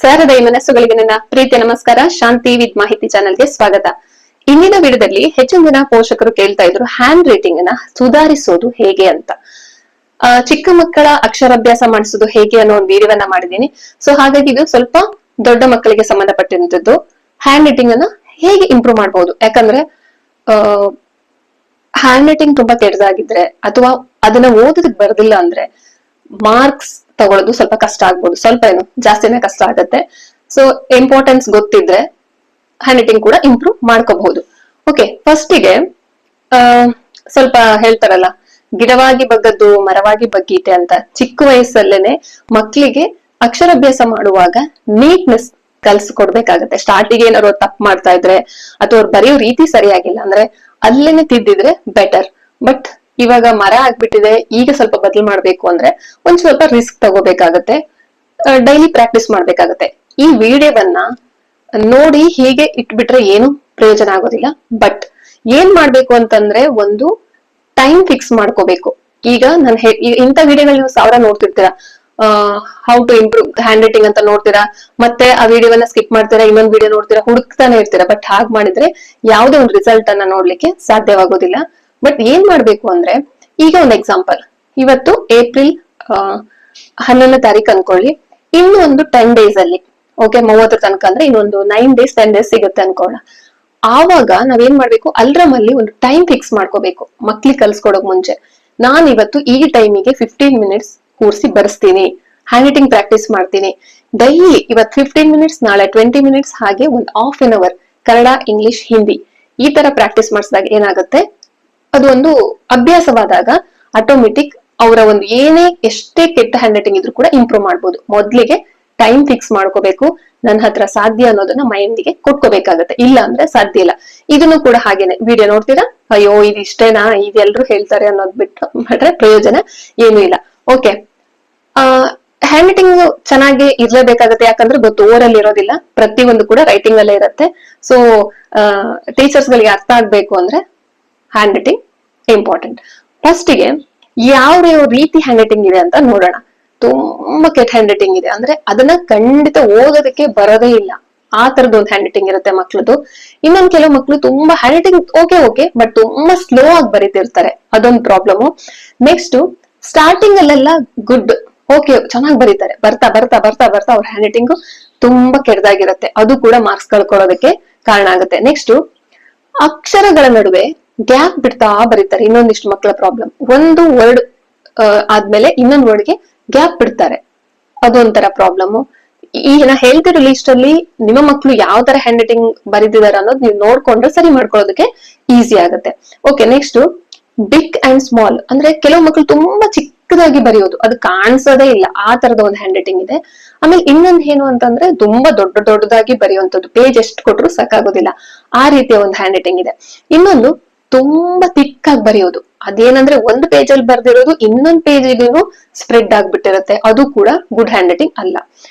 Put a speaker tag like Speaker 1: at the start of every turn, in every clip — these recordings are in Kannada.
Speaker 1: ಸಹೃದಯ ಮನಸ್ಸುಗಳಿಗೆ ನನ್ನ ಪ್ರೀತಿಯ ನಮಸ್ಕಾರ. ಶಾಂತಿ ವಿತ್ ಮಾಹಿತಿ ಚಾನೆಲ್ಗೆ ಸ್ವಾಗತ. ಇಂದಿನ ವಿಡಿಯೋದಲ್ಲಿ ಹೆಚ್ಚಿನ ಜನ ಪೋಷಕರು ಕೇಳ್ತಾ ಇದ್ರು ಹ್ಯಾಂಡ್ ರೈಟಿಂಗ್ ಅನ್ನ ಸುಧಾರಿಸೋದು ಹೇಗೆ ಅಂತ. ಚಿಕ್ಕ ಮಕ್ಕಳ ಅಕ್ಷರಾಭ್ಯಾಸ ಮಾಡಿಸೋದು ಹೇಗೆ ಅನ್ನೋ ಒಂದು ವಿಡಿಯೋವನ್ನ ಮಾಡಿದೀನಿ. ಸೊ ಹಾಗಾಗಿ ಇದು ಸ್ವಲ್ಪ ದೊಡ್ಡ ಮಕ್ಕಳಿಗೆ ಸಂಬಂಧಪಟ್ಟಿರುವಂತದ್ದು. ಹ್ಯಾಂಡ್ ರೈಟಿಂಗ್ ಅನ್ನ ಹೇಗೆ ಇಂಪ್ರೂವ್ ಮಾಡಬಹುದು, ಯಾಕಂದ್ರೆ ಹ್ಯಾಂಡ್ ರೈಟಿಂಗ್ ತುಂಬಾ ಕೆಟ್ಟದಾಗಿದ್ರೆ ಅಥವಾ ಅದನ್ನ ಓದೋದಕ್ಕೆ ಬರೋದಿಲ್ಲ ಅಂದ್ರೆ ಮಾರ್ಕ್ಸ್ ತಗೊಳ್ಳೋದು ಸ್ವಲ್ಪ ಕಷ್ಟ ಆಗ್ಬೋದು. ಸ್ವಲ್ಪ ಏನು ಜಾಸ್ತಿನೇ ಕಷ್ಟ ಆಗತ್ತೆ. ಸೊ ಇಂಪಾರ್ಟೆನ್ಸ್ ಗೊತ್ತಿದ್ರೆ ಹ್ಯಾಂಡ್ ರೈಟಿಂಗ್ ಕೂಡ ಇಂಪ್ರೂವ್ ಮಾಡ್ಕೋಬಹುದು. ಓಕೆ, ಫಸ್ಟಿಗೆ ಸ್ವಲ್ಪ ಹೇಳ್ತಾರಲ್ಲ, ಗಿಡವಾಗಿ ಬಗ್ಗದ್ದು ಮರವಾಗಿ ಬಗ್ಗೀತೆ ಅಂತ. ಚಿಕ್ಕ ವಯಸ್ಸಲ್ಲೇನೆ ಮಕ್ಕಳಿಗೆ ಅಕ್ಷರಾಭ್ಯಾಸ ಮಾಡುವಾಗ ನೀಟ್ನೆಸ್ ಕಲ್ಸ್ಕೊಡ್ಬೇಕಾಗತ್ತೆ. ಸ್ಟಾರ್ಟಿಗೆ ಏನಾದ್ರು ತಪ್ಪು ಮಾಡ್ತಾ ಇದ್ರೆ ಅಥವಾ ಅವ್ರು ಬರೆಯೋ ರೀತಿ ಸರಿಯಾಗಿಲ್ಲ ಅಂದ್ರೆ ಅಲ್ಲೇನೆ ತಿದ್ದಿದ್ರೆ ಬೆಟರ್. ಬಟ್ ಇವಾಗ ಮರ ಆಗ್ಬಿಟ್ಟಿದೆ, ಈಗ ಸ್ವಲ್ಪ ಬದಲು ಮಾಡ್ಬೇಕು ಅಂದ್ರೆ ಒಂದ್ ಸ್ವಲ್ಪ ರಿಸ್ಕ್ ತಗೋಬೇಕಾಗತ್ತೆ. ಡೈಲಿ ಪ್ರಾಕ್ಟೀಸ್ ಮಾಡ್ಬೇಕಾಗತ್ತೆ. ಈ ವಿಡಿಯೋವನ್ನ ನೋಡಿ ಹೀಗೆ ಇಟ್ಬಿಟ್ರೆ ಏನು ಪ್ರಯೋಜನ ಆಗೋದಿಲ್ಲ. ಬಟ್ ಏನ್ ಮಾಡ್ಬೇಕು ಅಂತಂದ್ರೆ ಒಂದು ಟೈಮ್ ಫಿಕ್ಸ್ ಮಾಡ್ಕೋಬೇಕು. ಈಗ ನಾನು ಇಂಥ ವಿಡಿಯೋಗಳು ನೀವು 1000 ನೋಡ್ತಿರ್ತೀರಾ. How to improve handwriting ಅಂತ ನೋಡ್ತೀರಾ, ಮತ್ತೆ ಆ ವಿಡಿಯೋವನ್ನ ಸ್ಕಿಪ್ ಮಾಡ್ತೀರಾ, ಇನ್ನೊಂದ್ ವಿಡಿಯೋ ನೋಡ್ತೀರಾ, ಹುಡುಕ್ತಾನೆ ಇರ್ತೀರಾ. ಬಟ್ ಹಾಗೆ ಮಾಡಿದ್ರೆ ಯಾವುದೇ ಒಂದು ರಿಸಲ್ಟ್ ಅನ್ನ ನೋಡ್ಲಿಕ್ಕೆ ಸಾಧ್ಯವಾಗೋದಿಲ್ಲ. ಬಟ್ ಏನ್ ಮಾಡ್ಬೇಕು ಅಂದ್ರೆ, ಈಗ ಒಂದು ಎಕ್ಸಾಂಪಲ್, ಇವತ್ತು ಏಪ್ರಿಲ್ 11ನೇ ತಾರೀಕು ಅನ್ಕೊಳ್ಳಿ. ಇನ್ನು ಒಂದು 10 ಡೇಸ್ ಅಲ್ಲಿ, ಓಕೆ, 30 ತನಕ ಅಂದ್ರೆ ಇನ್ನೊಂದು 9 ಡೇಸ್ 10 ಡೇಸ್ ಸಿಗುತ್ತೆ ಅನ್ಕೋಣ. ಆವಾಗ ನಾವೇನ್ ಮಾಡ್ಬೇಕು, ಅಲ್ರಮ್ ಅಲ್ಲಿ ಒಂದು ಟೈಮ್ ಫಿಕ್ಸ್ ಮಾಡ್ಕೋಬೇಕು. ಮಕ್ಳಿಗೆ ಕಲ್ಸ್ಕೊಡೋಕ್ ಮುಂಚೆ ನಾನ್ ಇವತ್ತು ಈ ಟೈಮಿಗೆ 15 ಮಿನಿಟ್ಸ್ ಕೂರ್ಸಿ ಬರ್ಸ್ತೀನಿ, ಹ್ಯಾಂಡ್ ರೈಟಿಂಗ್ ಪ್ರಾಕ್ಟೀಸ್ ಮಾಡ್ತೀನಿ. ಡೈಲಿ ಇವತ್ತು 15 ಮಿನಿಟ್ಸ್, ನಾಳೆ 20 ಮಿನಿಟ್ಸ್, ಹಾಗೆ ಒಂದು half an hour Kannada, English, Hindi ಈ ತರ ಪ್ರಾಕ್ಟೀಸ್ ಮಾಡಿಸಿದಾಗ ಏನಾಗುತ್ತೆ, ಅದು ಒಂದು ಅಭ್ಯಾಸವಾದಾಗ ಆಟೋಮೆಟಿಕ್ ಅವರ ಒಂದು ಏನೇ ಎಷ್ಟೇ ಕೆಟ್ಟ ಹ್ಯಾಂಡ್ ರೈಟಿಂಗ್ ಇದ್ರೂ ಕೂಡ ಇಂಪ್ರೂವ್ ಮಾಡ್ಬೋದು. ಮೊದ್ಲಿಗೆ ಟೈಮ್ ಫಿಕ್ಸ್ ಮಾಡ್ಕೋಬೇಕು. ನನ್ನ ಹತ್ರ ಸಾಧ್ಯ ಅನ್ನೋದನ್ನ ಮೈಂಡಿಗೆ ಕೊಟ್ಕೋಬೇಕಾಗತ್ತೆ. ಇಲ್ಲ ಅಂದ್ರೆ ಸಾಧ್ಯ ಇಲ್ಲ. ಇದನ್ನು ಕೂಡ ಹಾಗೇನೆ ವಿಡಿಯೋ ನೋಡ್ತೀರಾ, ಅಯ್ಯೋ ಇದು ಇಷ್ಟೇನಾ, ಇದೆಲ್ಲರೂ ಹೇಳ್ತಾರೆ ಅನ್ನೋದ್ ಬಿಟ್ಟು ಮಾಡ್ರೆ ಪ್ರಯೋಜನ ಏನು ಇಲ್ಲ. ಓಕೆ, ಹ್ಯಾಂಡ್ ರೈಟಿಂಗ್ ಚೆನ್ನಾಗಿ ಇರ್ಲೇಬೇಕಾಗತ್ತೆ. ಯಾಕಂದ್ರೆ ಗೊತ್ತು, ಓರಲ್ಲಿ ಇರೋದಿಲ್ಲ, ಪ್ರತಿಯೊಂದು ಕೂಡ ರೈಟಿಂಗ್ ಅಲ್ಲೇ ಇರುತ್ತೆ. ಸೊ ಟೀಚರ್ಸ್ ಗಳಿಗೆ ಅರ್ಥ ಆಗ್ಬೇಕು ಅಂದ್ರೆ ಹ್ಯಾಂಡ್ ರೈಟಿಂಗ್ ಇಂಪಾರ್ಟೆಂಟ್. ಫಸ್ಟಿಗೆ ಯಾವ ರೀತಿ ಹ್ಯಾಂಡ್ ರೈಟಿಂಗ್ ಇದೆ ಅಂತ ನೋಡೋಣ. ತುಂಬಾ ಕೆಟ್ಟ ಹ್ಯಾಂಡ್ ರೈಟಿಂಗ್ ಇದೆ ಅಂದ್ರೆ ಅದನ್ನ ಖಂಡಿತ ಓದೋದಕ್ಕೆ ಬರೋದೇ ಇಲ್ಲ, ಆ ತರದ್ ಒಂದು ಹ್ಯಾಂಡ್ ರೈಟಿಂಗ್ ಇರುತ್ತೆ ಮಕ್ಳದು. ಇನ್ನೊಂದ್ ಕೆಲವು ಮಕ್ಳು ತುಂಬಾ ಹ್ಯಾಂಡ್ ರೈಟಿಂಗ್ ಓಕೆ ಬಟ್ ತುಂಬಾ ಸ್ಲೋ ಆಗಿ ಬರೀತಿರ್ತಾರೆ, ಅದೊಂದು ಪ್ರಾಬ್ಲಮ್. ನೆಕ್ಸ್ಟ್ ಸ್ಟಾರ್ಟಿಂಗ್ ಅಲ್ಲೆಲ್ಲ ಗುಡ್, ಓಕೆ ಚೆನ್ನಾಗಿ ಬರೀತಾರೆ, ಬರ್ತಾ ಬರ್ತಾ ಬರ್ತಾ ಬರ್ತಾ ಅವ್ರ ಹ್ಯಾಂಡ್ ರೈಟಿಂಗ್ ತುಂಬಾ ಕೆಟ್ಟದಾಗಿರುತ್ತೆ. ಅದು ಕೂಡ ಮಾರ್ಕ್ಸ್ ಕಳ್ಕೊಳ್ಳೋದಕ್ಕೆ ಕಾರಣ ಆಗುತ್ತೆ. ನೆಕ್ಸ್ಟ್ ಅಕ್ಷರಗಳ ನಡುವೆ ಗ್ಯಾಪ್ ಬಿಡ್ತಾ ಬರೀತಾರೆ. ಇನ್ನೊಂದಿಷ್ಟು ಮಕ್ಕಳ ಪ್ರಾಬ್ಲಮ್, ಒಂದು ವರ್ಡ್ ಆದ್ಮೇಲೆ ಇನ್ನೊಂದ್ ವರ್ಡ್ಗೆ ಗ್ಯಾಪ್ ಬಿಡ್ತಾರೆ, ಅದೊಂಥರ ಪ್ರಾಬ್ಲಮ್. ಈ ನಾ ಹೇಳ್ತಿರೋ ಲಿಸ್ಟ್ ಅಲ್ಲಿ ನಿಮ್ಮ ಮಕ್ಕಳು ಯಾವ ತರ ಹ್ಯಾಂಡ್ ರೈಟಿಂಗ್ ಬರೀತಿದಾರೆ ಅನ್ನೋದು ನೀವು ನೋಡ್ಕೊಂಡ್ರೆ ಸರಿ ಮಾಡ್ಕೊಳ್ಳೋದಕ್ಕೆ ಈಸಿ ಆಗುತ್ತೆ. Okay, next big and small ಅಂದ್ರೆ ಕೆಲವು ಮಕ್ಕಳು ತುಂಬಾ ಚಿಕ್ಕದಾಗಿ ಬರೆಯೋದು, ಅದು ಕಾಣಿಸೋದೇ ಇಲ್ಲ, ಆ ತರದ ಒಂದು ಹ್ಯಾಂಡ್ ರೈಟಿಂಗ್ ಇದೆ. ಆಮೇಲೆ ಇನ್ನೊಂದ್ ಏನು ಅಂತಂದ್ರೆ ತುಂಬಾ ದೊಡ್ಡದಾಗಿ ಬರೆಯುವಂತದ್ದು, ಪೇಜ್ ಎಷ್ಟು ಕೊಟ್ರು ಸಾಕಾಗೋದಿಲ್ಲ, ಆ ರೀತಿಯ ಒಂದು ಹ್ಯಾಂಡ್ ರೈಟಿಂಗ್ ಇದೆ. ಇನ್ನೊಂದು ತುಂಬಾ ತಿಕ್ಕಾಗಿ ಬರೆಯೋದು, ಅದೇನಂದ್ರೆ ಒಂದು ಪೇಜ್ ಅಲ್ಲಿ ಬರ್ದಿರೋದು ಇನ್ನೊಂದು ಪೇಜಿಗೂ ಸ್ಪ್ರೆಡ್ ಆಗ್ಬಿಟ್ಟಿರುತ್ತೆ, ಅದು ಕೂಡ ಗುಡ್ ಹ್ಯಾಂಡ್ ರೈಟಿಂಗ್ ಅಲ್ಲ.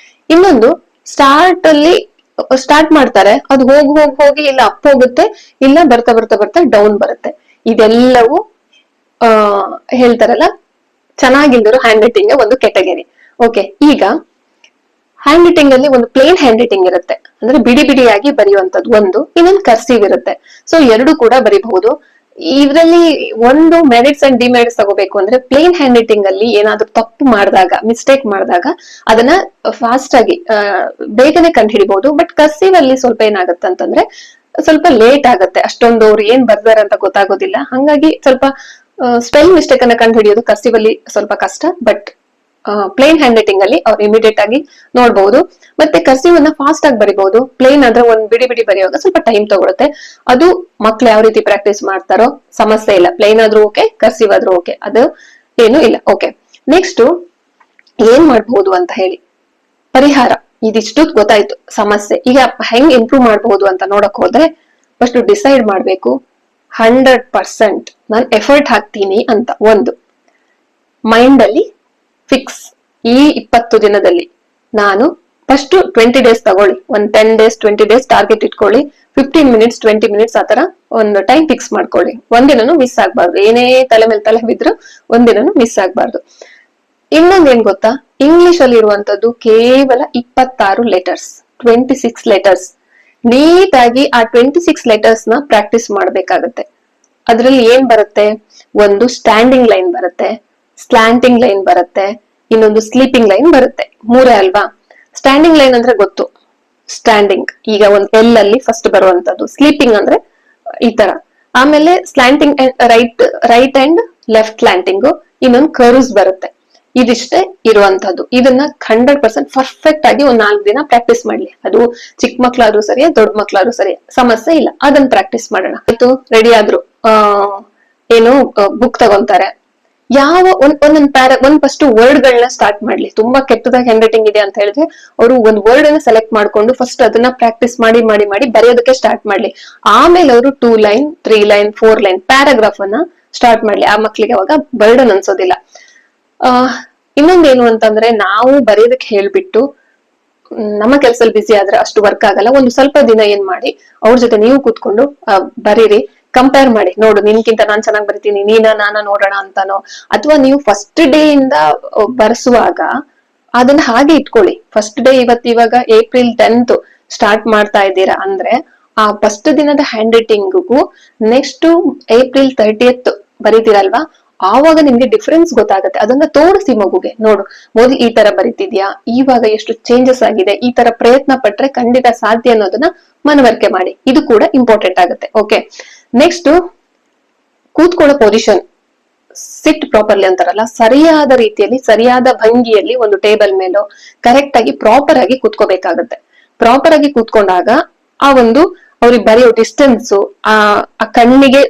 Speaker 1: ಇನ್ನೊಂದು ಸ್ಟಾರ್ಟ್ ಮಾಡ್ತಾರೆ, ಅದು ಹೋಗಿ ಇಲ್ಲ ಅಪ್ ಹೋಗುತ್ತೆ, ಇಲ್ಲ ಬರ್ತಾ ಬರ್ತಾ ಬರ್ತಾ ಡೌನ್ ಬರುತ್ತೆ. ಇದೆಲ್ಲವೂ ಹೇಳ್ತಾರಲ್ಲ, ಚೆನ್ನಾಗಿಲ್ದಿರೋ ಹ್ಯಾಂಡ್ ರೈಟಿಂಗ್ ಒಂದು ಕೆಟಗರಿ. ಓಕೆ, ಈಗ ಹ್ಯಾಂಡ್ ರೈಟಿಂಗ್ ಅಲ್ಲಿ ಒಂದು ಪ್ಲೇನ್ ಹ್ಯಾಂಡ್ ರೈಟಿಂಗ್ ಇರುತ್ತೆ, ಅಂದ್ರೆ ಬಿಡಿ ಬಿಡಿಯಾಗಿ ಬರೆಯುವಂತದ್ದು ಒಂದು, ಇನ್ನೊಂದು ಕರ್ಸಿವ್ ಇರುತ್ತೆ. ಸೊ ಎರಡು ಕೂಡ ಬರೀಬಹುದು. ಇದರಲ್ಲಿ ಒಂದು ಮೆರಿಟ್ಸ್ ಅಂಡ್ ಡಿಮೆರಿಟ್ಸ್ ತಗೋಬೇಕು ಅಂದ್ರೆ, ಪ್ಲೇನ್ ಹ್ಯಾಂಡ್ ರೈಟಿಂಗ್ ಅಲ್ಲಿ ಏನಾದ್ರೂ ತಪ್ಪು ಮಾಡಿದಾಗ, ಮಿಸ್ಟೇಕ್ ಮಾಡಿದಾಗ ಅದನ್ನ ಫಾಸ್ಟ್ ಆಗಿ ಬೇಗನೆ ಕಂಡು ಹಿಡಿಬಹುದು. ಬಟ್ ಕರ್ಸಿವ್ ಅಲ್ಲಿ ಸ್ವಲ್ಪ ಏನಾಗುತ್ತೆ ಅಂತಂದ್ರೆ ಸ್ವಲ್ಪ ಲೇಟ್ ಆಗುತ್ತೆ, ಅಷ್ಟೊಂದು ಅವ್ರು ಏನ್ ಬರ್ದಾರ ಅಂತ ಗೊತ್ತಾಗೋದಿಲ್ಲ. ಹಂಗಾಗಿ ಸ್ವಲ್ಪ ಸ್ಪೆಲ್ ಮಿಸ್ಟೇಕ್ ಅನ್ನ ಕಂಡು ಹಿಡಿಯೋದು ಕರ್ಸಿವ್ ಅಲ್ಲಿ ಸ್ವಲ್ಪ ಕಷ್ಟ. ಬಟ್ ಪ್ಲೇನ್ ಹ್ಯಾಂಡ್ ರೈಟಿಂಗ್ ಅಲ್ಲಿ ಅವ್ರು ಇಮಿಡಿಯೇಟ್ ಆಗಿ ನೋಡ್ಬಹುದು. ಮತ್ತೆ ಕರ್ಸಿವ್ ಅನ್ನ ಫಾಸ್ಟ್ ಆಗಿ ಬರಿಬಹುದು. ಪ್ಲೇನ್ ಆದ್ರೆ ಒಂದ್ ಬಿಡಿ ಬಿಡಿ ಬರೆಯುವಾಗ ಸ್ವಲ್ಪ ಟೈಮ್ ತಗೊಳುತ್ತೆ. ಅದು ಮಕ್ಳು ಯಾವ ರೀತಿ ಪ್ರಾಕ್ಟೀಸ್ ಮಾಡ್ತಾರೋ ಸಮಸ್ಯೆ ಇಲ್ಲ. ಪ್ಲೇನ್ ಆದ್ರೂ ಓಕೆ, ಕರ್ಸಿವ್ ಆದ್ರೂ ಓಕೆ, ಅದು ಏನು ಇಲ್ಲ. ಓಕೆ, ನೆಕ್ಸ್ಟ್ ಏನ್ ಮಾಡ್ಬಹುದು ಅಂತ ಹೇಳಿ, ಪರಿಹಾರ ಇದಿಷ್ಟು ಗೊತ್ತಾಯ್ತು ಸಮಸ್ಯೆ. ಈಗ ಹೆಂಗ್ ಇಂಪ್ರೂವ್ ಮಾಡಬಹುದು ಅಂತ ನೋಡಕ್ ಹೋದ್ರೆ, ಫಸ್ಟ್ ಡಿಸೈಡ್ ಮಾಡ್ಬೇಕು 100% ನಾನು ಎಫರ್ಟ್ ಹಾಕ್ತೀನಿ ಅಂತ. ಒಂದು ಮೈಂಡ್ ಅಲ್ಲಿ ಫಿಕ್ಸ್, ಈ 20 ದಿನದಲ್ಲಿ ನಾನು ಫಸ್ಟ್ 20 ಡೇಸ್ ತಗೊಳ್ಳಿ, ಒಂದ್ 10 ಡೇಸ್ 20 ಡೇಸ್ ಟಾರ್ಗೆಟ್ ಇಟ್ಕೊಳ್ಳಿ. 15 ಮಿನಿಟ್ಸ್ 20 ಮಿನಿಟ್ಸ್ ಆತರ ಒಂದು ಟೈಮ್ ಫಿಕ್ಸ್ ಮಾಡ್ಕೊಳ್ಳಿ. ಒಂದಿನನು ಮಿಸ್ ಆಗ್ಬಾರ್ದು, ಏನೇ ತಲೆ ಮೇಲೆ ತಲೆ ಬಿದ್ರು ಒಂದಿನನು ಮಿಸ್ ಆಗ್ಬಾರ್ದು. ಇನ್ನೊಂದ್ ಏನ್ ಗೊತ್ತಾ, ಇಂಗ್ಲಿಷ್ ಅಲ್ಲಿ ಇರುವಂತದ್ದು ಕೇವಲ 26 ಲೆಟರ್ಸ್, 26 ಲೆಟರ್ಸ್. ನೀಟಾಗಿ ಆ 26 ಲೆಟರ್ಸ್ ನ ಪ್ರಾಕ್ಟೀಸ್ ಮಾಡ್ಬೇಕಾಗತ್ತೆ. ಅದ್ರಲ್ಲಿ ಏನ್ ಬರುತ್ತೆ, ಒಂದು ಸ್ಟ್ಯಾಂಡಿಂಗ್ ಲೈನ್ ಬರುತ್ತೆ, ಸ್ಲ್ಯಾಂಟಿಂಗ್ ಲೈನ್ ಬರುತ್ತೆ, ಇನ್ನೊಂದು ಸ್ಲೀಪಿಂಗ್ ಲೈನ್ ಬರುತ್ತೆ. ಮೂರೇ ಅಲ್ವಾ? ಸ್ಟ್ಯಾಂಡಿಂಗ್ ಲೈನ್ ಅಂದ್ರೆ ಗೊತ್ತು, ಸ್ಟ್ಯಾಂಡಿಂಗ್ ಈಗ ಒಂದ್ ಎಲ್ ಅಲ್ಲಿ ಫಸ್ಟ್ ಬರುವಂತದ್ದು. ಸ್ಲೀಪಿಂಗ್ ಅಂದ್ರೆ ಈ ತರ. ಆಮೇಲೆ slanting, right and left slanting, ಇನ್ನೊಂದು ಕರ್ವ್ಸ್ ಬರುತ್ತೆ. ಇದಿಷ್ಟೇ ಇರುವಂತದ್ದು. ಇದನ್ನ 100% ಪರ್ಫೆಕ್ಟ್ ಆಗಿ ಒಂದ್ 4 ದಿನ ಪ್ರಾಕ್ಟೀಸ್ ಮಾಡ್ಲಿ. ಅದು ಚಿಕ್ಕ ಮಕ್ಳಾದ್ರೂ ಸರಿ, ದೊಡ್ಡ ಮಕ್ಳಾದ್ರೂ ಸರಿ, ಸಮಸ್ಯೆ ಇಲ್ಲ. ಅದನ್ನ ಪ್ರಾಕ್ಟೀಸ್ ಮಾಡೋಣ. ಆಯ್ತು, ರೆಡಿ ಆದ್ರು, ಏನು ಬುಕ್ ತಗೊಂತಾರೆ. ಯಾವ ಒಂದ್ ಫಸ್ಟ್ ವರ್ಡ್ ಗಳನ್ನ ಸ್ಟಾರ್ಟ್ ಮಾಡ್ಲಿ. ತುಂಬಾ ಕೆಟ್ಟದಾಗಿ ಹ್ಯಾಂಡ್ ರೈಟಿಂಗ್ ಇದೆ ಅಂತ ಹೇಳಿದ್ರೆ ಅವರು ಒಂದ್ ವರ್ಡ್ ಅನ್ನ ಸೆಲೆಕ್ಟ್ ಮಾಡ್ಕೊಂಡು ಫಸ್ಟ್ ಅದನ್ನ ಪ್ರಾಕ್ಟೀಸ್ ಮಾಡಿ ಮಾಡಿ ಮಾಡಿ ಬರೆಯೋದಕ್ಕೆ ಸ್ಟಾರ್ಟ್ ಮಾಡ್ಲಿ. ಆಮೇಲೆ ಅವರು 2 ಲೈನ್ 3 ಲೈನ್ 4 ಲೈನ್ ಪ್ಯಾರಾಗ್ರಾಫ್ ಅನ್ನ ಸ್ಟಾರ್ಟ್ ಮಾಡ್ಲಿ. ಆ ಮಕ್ಳಿಗೆ ಅವಾಗ ಬರ್ಡನ್ ಅನ್ಸೋದಿಲ್ಲ. ಇನ್ನೊಂದೇನು ಅಂತಂದ್ರೆ, ನಾವು ಬರೆಯೋದಕ್ಕೆ ಹೇಳ್ಬಿಟ್ಟು ನಮ್ಮ ಕೆಲ್ಸದಲ್ಲಿ ಬಿಸಿ ಆದ್ರೆ ಅಷ್ಟು ವರ್ಕ್ ಆಗಲ್ಲ. ಒಂದು ಸ್ವಲ್ಪ ದಿನ ಏನ್ ಮಾಡಿ, ಅವ್ರ ಜೊತೆ ನೀವು ಕೂತ್ಕೊಂಡು ಬರೀರಿ, ಕಂಪೇರ್ ಮಾಡಿ. ನೋಡು, ನಿನ್ಕಿಂತ ನಾನ್ ಚೆನ್ನಾಗ್ ಬರಿತೀನಿ, ನಾನ ನೋಡೋಣ ಅಂತಾನೋ, ಅಥವಾ ನೀವು ಫಸ್ಟ್ ಡೇ ಇಂದ ಬರ್ಸುವಾಗ ಅದನ್ನ ಹಾಗೆ ಇಟ್ಕೊಳ್ಳಿ. ಫಸ್ಟ್ ಡೇ ಇವಾಗ ಏಪ್ರಿಲ್ 10th ಸ್ಟಾರ್ಟ್ ಮಾಡ್ತಾ ಇದ್ದೀರಾ ಅಂದ್ರೆ ಆ ಫಸ್ಟ್ ದಿನದ ಹ್ಯಾಂಡ್ ರೈಟಿಂಗ್ಗೂ ನೆಕ್ಸ್ಟ್ ಏಪ್ರಿಲ್ 30th ಬರೀತೀರಲ್ವಾ, ಆವಾಗ ನಿಮ್ಗೆ ಡಿಫ್ರೆನ್ಸ್ ಗೊತ್ತಾಗುತ್ತೆ. ಅದನ್ನ ತೋರಿಸಿ ಮಗುಗೆ, ನೋಡು ಮೊದಲು ಈ ತರ ಬರೀತಿದ್ಯಾ, ಇವಾಗ ಎಷ್ಟು ಚೇಂಜಸ್ ಆಗಿದೆ, ಈ ತರ ಪ್ರಯತ್ನ ಪಟ್ರೆ ಖಂಡಿತ ಸಾಧ್ಯ ಅನ್ನೋದನ್ನ ಮನವರಿಕೆ ಮಾಡಿ. ಇದು ಕೂಡ ಇಂಪಾರ್ಟೆಂಟ್ ಆಗುತ್ತೆ. ಓಕೆ, ನೆಕ್ಸ್ಟ್ ಕೂತ್ಕೊಳ್ಳೋ ಪೊಸಿಷನ್, ಸಿಟ್ ಪ್ರಾಪರ್ಲಿ ಅಂತಾರಲ್ಲ, ಸರಿಯಾದ ರೀತಿಯಲ್ಲಿ ಸರಿಯಾದ ಭಂಗಿಯಲ್ಲಿ ಒಂದು ಟೇಬಲ್ ಮೇಲೋ ಕರೆಕ್ಟ್ ಆಗಿ ಪ್ರಾಪರ್ ಆಗಿ ಕೂತ್ಕೋಬೇಕಾಗತ್ತೆ. ಪ್ರಾಪರ್ ಆಗಿ ಕೂತ್ಕೊಂಡಾಗ ಆ ಒಂದು ಅವ್ರಿಗೆ ಬರೆಯೋ ಡಿಸ್ಟೆನ್ಸ್, ಆ ಕಣ್ಣಿಗೆ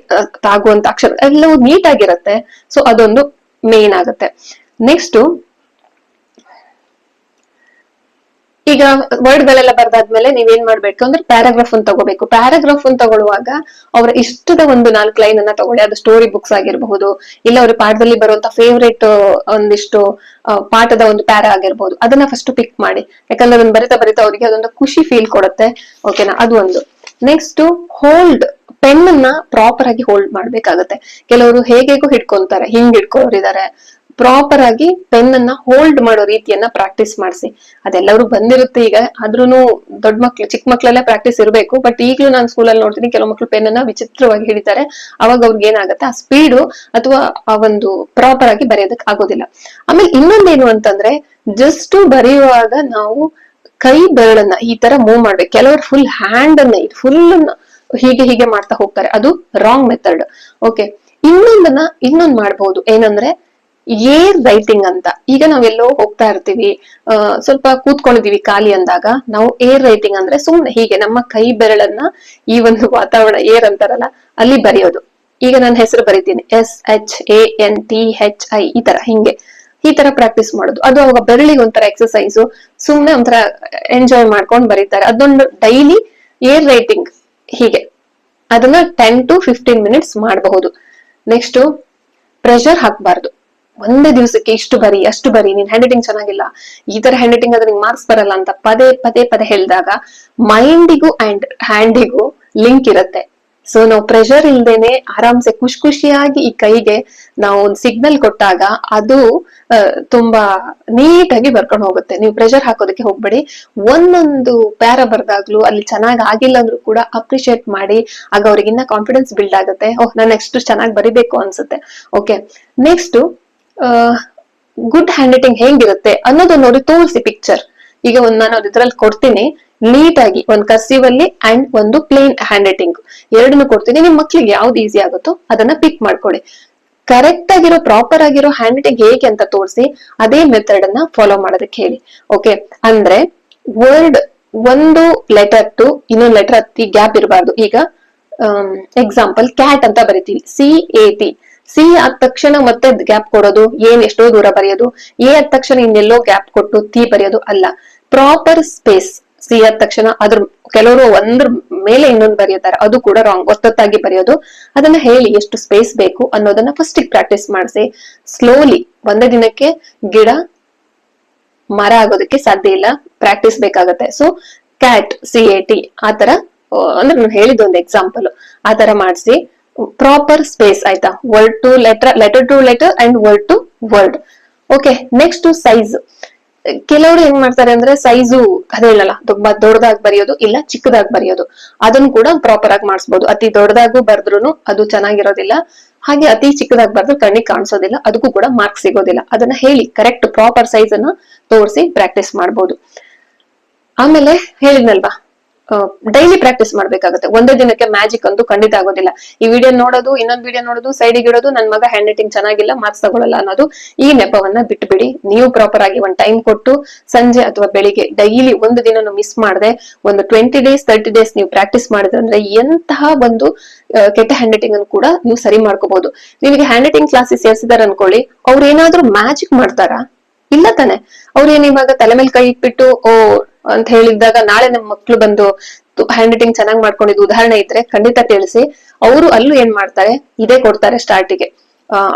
Speaker 1: ತಾಗುವಂತ ಅಕ್ಷರ ಎಲ್ಲವೂ ನೀಟ್ ಆಗಿರುತ್ತೆ. ಸೊ ಅದೊಂದು ಮೇನ್ ಆಗುತ್ತೆ. ನೆಕ್ಸ್ಟ್, ಈಗ ವರ್ಡ್ ಗಳೆಲ್ಲ ಬರ್ದಾದ್ಮೇಲೆ ನೀವೇನ್ ಮಾಡ್ಬೇಕು ಅಂದ್ರೆ ಪ್ಯಾರಾಗ್ರಾಫ್ ಅನ್ನು ತಗೋಬೇಕು. ಪ್ಯಾರಾಗ್ರಾಫ್ ಅನ್ನು ತಗೊಳ್ಳುವಾಗ ಅವರ ಇಷ್ಟದ ಒಂದು 4 ಲೈನ್ ಅನ್ನ ತಗೊಳ್ಳಿ. ಅದು ಸ್ಟೋರಿ ಬುಕ್ಸ್ ಆಗಿರ್ಬಹುದು, ಇಲ್ಲ ಅವ್ರ ಪಾಠದಲ್ಲಿ ಬರುವಂತ ಫೇವ್ರೇಟ್ ಒಂದಿಷ್ಟು ಪಾಠದ ಒಂದು ಪ್ಯಾರಾ ಆಗಿರ್ಬಹುದು. ಅದನ್ನ ಫಸ್ಟ್ ಪಿಕ್ ಮಾಡಿ, ಯಾಕಂದ್ರೆ ಅದನ್ನ ಬರಿತಾ ಅವ್ರಿಗೆ ಅದೊಂದು ಖುಷಿ ಫೀಲ್ ಕೊಡುತ್ತೆ. ಓಕೆನಾ, ಅದು ಒಂದು. ನೆಕ್ಸ್ಟ್, ಹೋಲ್ಡ್, ಪೆನ್ ಅನ್ನ ಪ್ರಾಪರ್ ಆಗಿ ಹೋಲ್ಡ್ ಮಾಡ್ಬೇಕಾಗತ್ತೆ. ಕೆಲವರು ಹೇಗೇಗೋ ಹಿಡ್ಕೊಂತಾರೆ, ಹಿಂಗ್ ಹಿಡ್ಕೊಳ್ಳೋರಿದ್ದಾರೆ. ಪ್ರಾಪರ್ ಆಗಿ ಪೆನ್ ಅನ್ನ ಹೋಲ್ಡ್ ಮಾಡೋ ರೀತಿಯನ್ನ ಪ್ರಾಕ್ಟೀಸ್ ಮಾಡಿಸಿ. ಅದೆಲ್ಲರೂ ಬಂದಿರುತ್ತೆ ಈಗ, ಆದ್ರೂನು ದೊಡ್ಡ ಮಕ್ಳು ಚಿಕ್ಕ ಮಕ್ಳೆಲ್ಲ ಪ್ರಾಕ್ಟೀಸ್ ಇರಬೇಕು. ಬಟ್ ಈಗಲೂ ನಾನು ಸ್ಕೂಲಲ್ಲಿ ನೋಡ್ತೀನಿ, ಕೆಲವು ಮಕ್ಳು ಪೆನ್ ಅನ್ನ ವಿಚಿತ್ರವಾಗಿ ಹಿಡಿತಾರೆ. ಅವಾಗ ಅವ್ರಿಗೆ ಏನಾಗುತ್ತೆ, ಆ ಸ್ಪೀಡು ಅಥವಾ ಆ ಒಂದು ಪ್ರಾಪರ್ ಆಗಿ ಬರೆಯೋದಕ್ಕೆ ಆಗೋದಿಲ್ಲ. ಆಮೇಲೆ ಇನ್ನೊಂದೇನು ಅಂತಂದ್ರೆ, ಜಸ್ಟ್ ಬರೆಯುವಾಗ ನಾವು ಕೈ ಬೆರಳನ್ನ ಈ ತರ ಮೂವ್ ಮಾಡ್ಬೇಕು. ಕೆಲವರು ಫುಲ್ ಹ್ಯಾಂಡ್ ಅನ್ನ ಫುಲ್ ಹೀಗೆ ಮಾಡ್ತಾ ಹೋಗ್ತಾರೆ, ಅದು ರಾಂಗ್ ಮೆಥಡ್. ಓಕೆ, ಇನ್ನೊಂದ್ ಮಾಡಬಹುದು, ಏನಂದ್ರೆ ಏರ್ ರೈಟಿಂಗ್ ಅಂತ. ಈಗ ನಾವೆಲ್ಲೋ ಹೋಗ್ತಾ ಇರ್ತೀವಿ, ಸ್ವಲ್ಪ ಕೂತ್ಕೊಂಡಿದೀವಿ ಖಾಲಿ ಅಂದಾಗ ನಾವು ಏರ್ ರೈಟಿಂಗ್ ಅಂದ್ರೆ ಸುಮ್ನೆ ಹೀಗೆ ನಮ್ಮ ಕೈ ಬೆರಳನ್ನ ಈ ಒಂದು ವಾತಾವರಣ, ಏರ್ ಅಂತಾರಲ್ಲ, ಅಲ್ಲಿ ಬರೆಯೋದು. ಈಗ ನನ್ನ ಹೆಸರು ಬರೀತೀನಿ, SHANTHI, ಈ ತರ ಪ್ರಾಕ್ಟೀಸ್ ಮಾಡೋದು. ಅದು ಅವಾಗ ಬೆರಳಿಗೆ ಒಂಥರ ಎಕ್ಸರ್ಸೈಸ್, ಸುಮ್ನೆ ಒಂಥರ ಎಂಜಾಯ್ ಮಾಡ್ಕೊಂಡು ಬರೀತಾರೆ. ಅದೊಂದು ಡೈಲಿ ಏರ್ ರೈಟಿಂಗ್ ಹೀಗೆ ಅದನ್ನ 10 to 15 minutes ಮಾಡಬಹುದು. ನೆಕ್ಸ್ಟ್, ಪ್ರೆಷರ್ ಹಾಕ್ಬಾರ್ದು. ಒಂದೇ ದಿವಸಕ್ಕೆ ಇಷ್ಟು ಬರಿ ಅಷ್ಟು ಬರಿ, ನಿನ್ ಹ್ಯಾಂಡ್ ರೈಟಿಂಗ್ ಚೆನ್ನಾಗಿಲ್ಲ, ಈ ತರ ಹ್ಯಾಂಡ್ ರೈಟಿಂಗ್ ಆದ್ರೆ ನಿಂಗೆ ಮಾರ್ಕ್ಸ್ ಬರಲ್ಲ ಅಂತ ಪದೇ ಹೇಳಿದಾಗ ಮೈಂಡಿಗೂ ಅಂಡ್ ಹ್ಯಾಂಡಿಗೂ ಲಿಂಕ್ ಇರುತ್ತೆ. ಸೊ ನಾವು ಪ್ರೆಷರ್ ಇಲ್ದೇನೆ ಆರಾಮ್ಸೆ ಖುಷಿಯಾಗಿ ಈ ಕೈಗೆ ನಾವು ಒಂದು ಸಿಗ್ನಲ್ ಕೊಟ್ಟಾಗ ಅದು ತುಂಬಾ ನೀಟಾಗಿ ಬರ್ಕೊಂಡು ಹೋಗುತ್ತೆ. ನೀವು ಪ್ರೆಷರ್ ಹಾಕೋದಕ್ಕೆ ಹೋಗ್ಬೇಡಿ. ಒಂದೊಂದು ಪ್ಯಾರಾ ಬರ್ದಾಗ್ಲೂ ಅಲ್ಲಿ ಚೆನ್ನಾಗ್ ಆಗಿಲ್ಲ ಅಂದ್ರೂ ಕೂಡ ಅಪ್ರಿಶಿಯೇಟ್ ಮಾಡಿ. ಆಗ ಅವ್ರಿಗಿನ್ನ ಕಾನ್ಫಿಡೆನ್ಸ್ ಬಿಲ್ಡ್ ಆಗುತ್ತೆ. ನಾನು ನೆಕ್ಸ್ಟ್ ಚೆನ್ನಾಗಿ ಬರಿಬೇಕು ಅನ್ಸುತ್ತೆ. Okay, next, good hand writing ಹೆಂಗಿರುತ್ತೆ ಅನ್ನೋದನ್ನ ಅವ್ರಿಗೆ ತೋರಿಸಿ ಪಿಕ್ಚರ್. ಈಗ ನಾನು ಇದ್ರಲ್ಲಿ ಕೊಡ್ತೀನಿ, ನೀಟ್ ಆಗಿ ಒಂದು ಕರ್ಸಿವ್ ಅಲ್ಲಿ ಅಂಡ್ ಒಂದು ಪ್ಲೇನ್ ಹ್ಯಾಂಡ್ ರೈಟಿಂಗ್ ಎರಡನ್ನು ಕೊಡ್ತೀನಿ. ನಿಮ್ ಮಕ್ಳಿಗೆ ಯಾವ್ದು ಈಸಿ ಆಗುತ್ತೋ ಅದನ್ನ ಪಿಕ್ ಮಾಡ್ಕೊಳ್ಳಿ. ಕರೆಕ್ಟ್ ಆಗಿರೋ ಪ್ರಾಪರ್ ಆಗಿರೋ ಹ್ಯಾಂಡ್ ರೈಟಿಂಗ್ ಹೇಗೆ ಅಂತ ತೋರಿಸಿ ಅದೇ ಮೆಥಡ್ ಅನ್ನ ಫಾಲೋ ಮಾಡೋದಕ್ಕೆ ಹೇಳಿ. ಓಕೆ, ಅಂದ್ರೆ ವರ್ಡ್ ಒಂದು ಲೆಟರ್ ಟು ಇನ್ನೊಂದು ಲೆಟರ್ ಹತ್ತಿ ಗ್ಯಾಪ್ ಇರಬಾರ್ದು. ಈಗ ಎಕ್ಸಾಂಪಲ್ ಕ್ಯಾಟ್ ಅಂತ ಬರಿತೀವಿ, CAT. ಸಿ ಆದ ತಕ್ಷಣ ಮತ್ತೆ ಗ್ಯಾಪ್ ಕೊಡೋದು, ಎಷ್ಟೋ ದೂರ ಬರೆಯೋದು. ಆದ ತಕ್ಷಣ ಇನ್ನೆಲ್ಲೋ ಗ್ಯಾಪ್ ಕೊಟ್ಟು ಬರೆಯೋದು ಅಲ್ಲ. Proper space. ಸಿ ಆದ ತಕ್ಷಣ ಕೆಲವರು ಒಂದ್ರ ಮೇಲೆ ಇನ್ನೊಂದು ಬರೆಯುತ್ತಾರೆ, ಅದು ಕೂಡ ರಾಂಗ್. ಒತ್ತೊತ್ತಾಗಿ ಬರೆಯೋದು. ಅದನ್ನ ಹೇಳಿ ಎಷ್ಟು ಸ್ಪೇಸ್ ಬೇಕು ಅನ್ನೋದನ್ನ ಫಸ್ಟ್ ಪ್ರಾಕ್ಟೀಸ್ ಮಾಡಿಸಿ. ಸ್ಲೋಲಿ, ಒಂದೇ ದಿನಕ್ಕೆ ಗಿಡ ಮರ ಆಗೋದಕ್ಕೆ ಸಾಧ್ಯ ಇಲ್ಲ, ಪ್ರಾಕ್ಟೀಸ್ ಬೇಕಾಗತ್ತೆ. ಸೊ ಕ್ಯಾಟ್, CAT ಆತರ, ಅಂದ್ರೆ ನಾನು ಹೇಳಿದ ಒಂದು ಎಕ್ಸಾಂಪಲ್, ಆತರ ಮಾಡಿಸಿ. ಪ್ರಾಪರ್ ಸ್ಪೇಸ್, ಆಯ್ತಾ? Word to letter, letter to letter and word to word. Okay, next size. ಕೆಲವರು ಏನ್ ಮಾಡ್ತಾರೆ ಅಂದ್ರೆ ಸೈಜು ಅದೇ ಹೇಳಲ್ಲ, ತುಂಬಾ ದೊಡ್ಡದಾಗಿ ಬರೆಯೋದು ಇಲ್ಲ ಚಿಕ್ಕದಾಗಿ ಬರೆಯೋದು, ಅದನ್ನು ಕೂಡ ಪ್ರಾಪರ್ ಆಗಿ ಮಾಡಿಸಬಹುದು. ಅತಿ ದೊಡ್ಡದಾಗೂ ಬರ್ದ್ರು ಅದು ಚೆನ್ನಾಗಿರೋದಿಲ್ಲ, ಹಾಗೆ ಅತಿ ಚಿಕ್ಕದಾಗಿ ಬರ್ದ್ರೆ ಕಣ್ಣಿಗೆ ಕಾಣಿಸೋದಿಲ್ಲ, ಅದಕ್ಕೂ ಕೂಡ ಮಾರ್ಕ್ಸ್ ಸಿಗೋದಿಲ್ಲ. ಅದನ್ನ ಹೇಳಿ ಕರೆಕ್ಟ್ ಪ್ರಾಪರ್ ಸೈಜ್ ಅನ್ನ ತೋರಿಸಿ ಪ್ರಾಕ್ಟೀಸ್ ಮಾಡ್ಬೋದು. ಆಮೇಲೆ ಹೇಳಿದ್ನಲ್ವಾ, ಡೈಲಿ ಪ್ರಾಕ್ಟೀಸ್ ಮಾಡ್ಬೇಕಾಗುತ್ತೆ. ಒಂದೇ ದಿನಕ್ಕೆ ಮ್ಯಾಜಿಕ್ ಅಂತೂ ಖಂಡಿತ ಆಗೋದಿಲ್ಲ. ಈ ವಿಡಿಯೋ ನೋಡೋದು, ಇನ್ನೊಂದು ವಿಡಿಯೋ ನೋಡೋದು, ಸೈಡಿಗೆ ಇಡೋದು, ನನ್ ಮಗ ಹ್ಯಾಂಡ್ ರೈಟಿಂಗ್ ಚೆನ್ನಾಗಿಲ್ಲ ಮಾರ್ಕ್ಸ್ ತಗೊಳ್ಳಲ್ಲ ಅನ್ನೋದು, ಈ ನೆಪವನ್ನ ಬಿಟ್ಬಿಡಿ. ನೀವು ಪ್ರಾಪರ್ ಆಗಿ ಒಂದು ಟೈಮ್ ಕೊಟ್ಟು ಸಂಜೆ ಅಥವಾ ಬೆಳಿಗ್ಗೆ ಡೈಲಿ ಒಂದು ದಿನ ಮಿಸ್ ಮಾಡದೆ ಒಂದು 20 days 30 days ನೀವು ಪ್ರಾಕ್ಟೀಸ್ ಮಾಡಿದ್ರೆ ಎಂತಹ ಒಂದು ಕೆಟ್ಟ ಹ್ಯಾಂಡ್ ರೈಟಿಂಗ್ ಅನ್ನು ಕೂಡ ನೀವು ಸರಿ ಮಾಡ್ಕೋಬಹುದು. ನಿಮಗೆ ಹ್ಯಾಂಡ್ ರೈಟಿಂಗ್ ಕ್ಲಾಸಸ್ ಸೇರಿಸಿದಾರೆ ಅನ್ಕೊಳ್ಳಿ, ಅವ್ರು ಏನಾದ್ರೂ ಮ್ಯಾಜಿಕ್ ಮಾಡ್ತಾರಾ? ಇಲ್ಲ ತಾನೆ. ಅವ್ರೇನ್ ಇವಾಗ ತಲೆ ಮೇಲೆ ಕೈ ಇಟ್ಬಿಟ್ಟು ಅಂತ ಹೇಳಿದಾಗ ನಾಳೆ ನಮ್ಮ ಮಕ್ಳು ಬಂದು ಹ್ಯಾಂಡ್ ರೈಟಿಂಗ್ ಚೆನ್ನಾಗಿ ಮಾಡ್ಕೊಂಡಿದ್ದು ಉದಾಹರಣೆ ಇದ್ರೆ ಖಂಡಿತ ತಿಳಿಸಿ. ಅವರು ಅಲ್ಲೂ ಏನ್ ಮಾಡ್ತಾರೆ, ಇದೇ ಕೊಡ್ತಾರೆ ಸ್ಟಾರ್ಟಿಗೆ,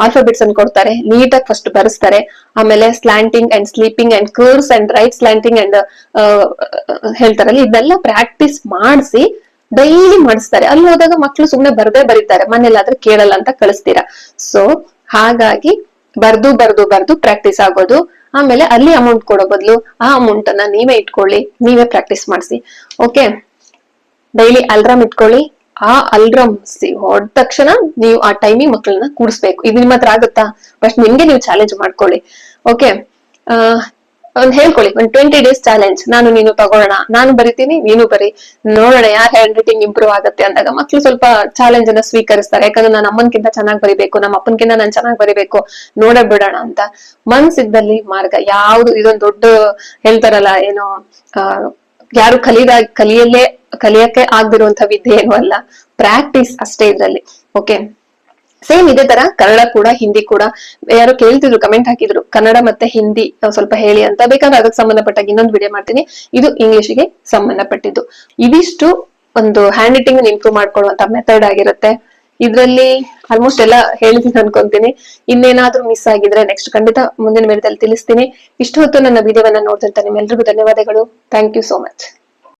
Speaker 1: ಆಲ್ಫಾಬೆಟ್ಸ್ ಅನ್ನು ಕೊಡ್ತಾರೆ, ನೀಟಾಗಿ ಫಸ್ಟ್ ಬರೆಸ್ತಾರೆ, ಆಮೇಲೆ slanting and sleeping and curves and write slanting and ಹೇಳ್ತಾರಲ್ಲ, ಇದೆಲ್ಲ ಪ್ರಾಕ್ಟೀಸ್ ಮಾಡಿಸಿ ಡೈಲಿ ಮಾಡಿಸ್ತಾರೆ. ಅಲ್ಲಿ ಹೋದಾಗ ಮಕ್ಳು ಸುಮ್ನೆ ಬರ್ದೇ ಬರೀತಾರೆ, ಮನೇಲಾದ್ರೆ ಕೇಳಲ್ಲ ಅಂತ ಕಳಿಸ್ತೀರಾ. ಸೊ ಹಾಗಾಗಿ ಬರ್ದು ಪ್ರಾಕ್ಟೀಸ್ ಆಗೋದು. ಆಮೇಲೆ ಅಲ್ಲಿ ಅಮೌಂಟ್ ಕೊಡೋ ಬದಲು ಆ ಅಮೌಂಟ್ ಅನ್ನ ನೀವೇ ಇಟ್ಕೊಳ್ಳಿ, ನೀವೇ ಪ್ರಾಕ್ಟೀಸ್ ಮಾಡಿಸಿ. ಓಕೆ, ಡೈಲಿ ಅಲ್ರಾಮ್ ಇಟ್ಕೊಳ್ಳಿ. ಆ ಅಲ್ರಾಮ್ ಹೊದ ತಕ್ಷಣ ನೀವು ಆ ಟೈಮಿಗೆ ಮಕ್ಕಳನ್ನ ಕೂಡಿಸ್ಬೇಕು. ಇದು ನಿಮ್ಮ ಹತ್ರ ಆಗುತ್ತಾ? ಫಸ್ಟ್ ನಿಮ್ಗೆ ನೀವು ಚಾಲೆಂಜ್ ಮಾಡ್ಕೊಳ್ಳಿ. ಓಕೆ, ಒಂದ್ ಹೇಳ್ಕೊಳ್ಳಿ, ಒಂದ್ 20 days ಚಾಲೆಂಜ್, ನಾನು ನೀನು ತಗೊಳ್ಳೋಣ, ನಾನು ಬರಿತೀನಿ ನೀನು ಬರಿ, ನೋಡೋಣ ಯಾರ್ ಹ್ಯಾಂಡ್ ರೈಟಿಂಗ್ ಇಂಪ್ರೂವ್ ಆಗುತ್ತೆ ಅಂದಾಗ ಮಕ್ಳು ಸ್ವಲ್ಪ ಚಾಲೆಂಜ್ ಅನ್ನ ಸ್ವೀಕರಿಸ್ತಾರೆ. ಯಾಕಂದ್ರೆ ನಾನು ಅಮ್ಮನ್ಕಿಂತ ಚೆನ್ನಾಗಿ ಬರಿಬೇಕು, ನಮ್ಮ ಅಪ್ಪನ್ಕಿಂತ ನಾನು ಚೆನ್ನಾಗಿ ಬರಿಬೇಕು, ನೋಡ ಬಿಡೋಣ ಅಂತ ಮನ್ಸಿದ್ದಲ್ಲಿ ಮಾರ್ಗ. ಯಾವ್ದು ಇದೊಂದು ದೊಡ್ಡ ಹೇಳ್ತಾರಲ್ಲ ಏನೋ, ಯಾರು ಕಲಿಯಕ್ಕೆ ಆಗ್ದಿರುವಂತ ವಿದ್ಯೆ ಏನು ಅಲ್ಲ, ಪ್ರಾಕ್ಟೀಸ್ ಅಷ್ಟೇ ಇದ್ರಲ್ಲಿ. ಓಕೆ, ಸೇಮ್ ಇದೇ ತರ ಕನ್ನಡ ಕೂಡ ಹಿಂದಿ ಕೂಡ. ಯಾರು ಕೇಳ್ತಿದ್ರು, ಕಮೆಂಟ್ ಹಾಕಿದ್ರು, ಕನ್ನಡ ಮತ್ತೆ ಹಿಂದಿ ಸ್ವಲ್ಪ ಹೇಳಿ ಅಂತ. ಬೇಕಾದ್ರೆ ಅದಕ್ಕೆ ಸಂಬಂಧಪಟ್ಟಾಗ ಇನ್ನೊಂದು ವಿಡಿಯೋ ಮಾಡ್ತೀನಿ. ಇದು ಇಂಗ್ಲಿಷ್ಗೆ ಸಂಬಂಧಪಟ್ಟಿದ್ದು. ಇದಿಷ್ಟು ಒಂದು ಹ್ಯಾಂಡ್ ರೈಟಿಂಗ್ ಇಂಪ್ರೂವ್ ಮಾಡ್ಕೊಳ್ಳುವಂತ ಮೆಥಡ್ ಆಗಿರುತ್ತೆ. ಇದ್ರಲ್ಲಿ ಆಲ್ಮೋಸ್ಟ್ ಎಲ್ಲ ಹೇಳಿದ್ದೀನಿ ಅನ್ಕೊಂತೀನಿ. ಇನ್ನೇನಾದ್ರೂ ಮಿಸ್ ಆಗಿದ್ರೆ ನೆಕ್ಸ್ಟ್ ಖಂಡಿತ ಮುಂದಿನ ವಿಡಿಯೋದಲ್ಲಿ ತಿಳಿಸ್ತೀನಿ. ಇಷ್ಟು ಹೊತ್ತು ನನ್ನ ವಿಡಿಯೋವನ್ನ ನೋಡ್ತಿರ್ತ ನಿಮ್ಮೆಲ್ರಿಗೂ ಧನ್ಯವಾದಗಳು. Thank you so much.